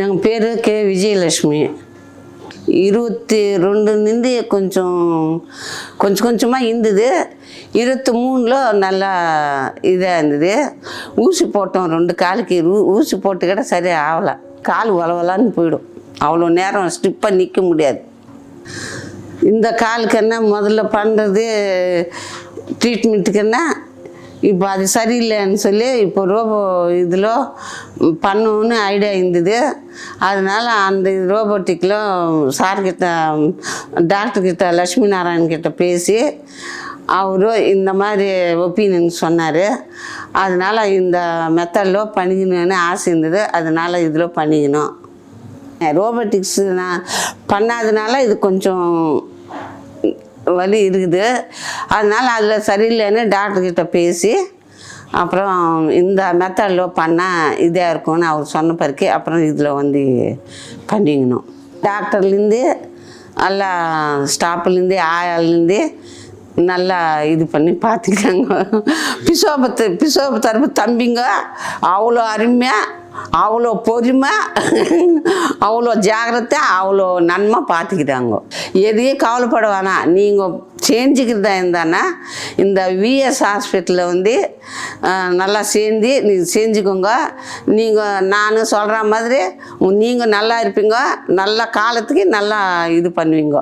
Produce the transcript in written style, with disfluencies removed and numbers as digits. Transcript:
எங்கள் பேர் கே விஜயலட்சுமி. 22 கொஞ்சம் கொஞ்சமாக இருந்தது. 23 நல்லா இதாக இருந்தது. ஊசி போட்டோம் 2 காலுக்கு. ஊசி போட்டு கூட சரியாக ஆகலை. கால் வளவலான்னு போயிடும். அவ்வளோ நேரம் ஸ்டிப்பாக நிற்க முடியாது. இந்த காலுக்கு என்ன முதல்ல பண்ணுறது ட்ரீட்மெண்ட்டுக்கு என்ன, இப்போ அது சரியில்லைன்னு சொல்லி இப்போ ரோபோ இதில் பண்ணணுன்னு ஐடியா இருந்தது. அதனால் அந்த ரோபோட்டிக்கில் சார்கிட்ட டாக்டர்கிட்ட லக்ஷ்மி நாராயண் பேசி அவரும் இந்த மாதிரி ஒப்பீனியன் சொன்னார். அதனால் இந்த மெத்தடில் பண்ணிக்கணுன்னு ஆசை இருந்தது. அதனால் இதில் பண்ணிக்கணும். ரோபோட்டிக்ஸ் நான் பண்ணாதனால இது கொஞ்சம் வலி இருக்குது. அதனால் அதில் சரியில்லைன்னு டாக்டர்கிட்ட பேசி அப்புறம் இந்த மெத்தடில் பண்ணால் இதாக இருக்கும்னு அவர் சொன்ன பிறகு அப்புறம் இதில் வந்து பண்ணிக்கணும். டாக்டர்லேருந்து நல்லா ஸ்டாஃப்லேருந்து ஆயாலேருந்து நல்லா இது பண்ணி பார்த்துக்கிறாங்க. பிசோப தரப்பு தம்பிங்க அவ்வளோ அருமையாக, அவ்வளோ பொறுமை, அவ்வளோ ஜாகிரதை, அவ்வளோ நன்மை பார்த்துக்கிறாங்க. எதையும் கவலைப்பட வேணாம். நீங்கள் செஞ்சுக்கிறதா இருந்தானா இந்த விஎஸ் ஹாஸ்பிட்டலில் வந்து நல்லா சேர்ந்து நீங்கள் செஞ்சுக்கோங்க. நீங்கள் நான் சொல்கிற மாதிரி நீங்கள் நல்லா இருப்பீங்க. நல்ல காலத்துக்கு நல்லா இது பண்ணுவீங்க.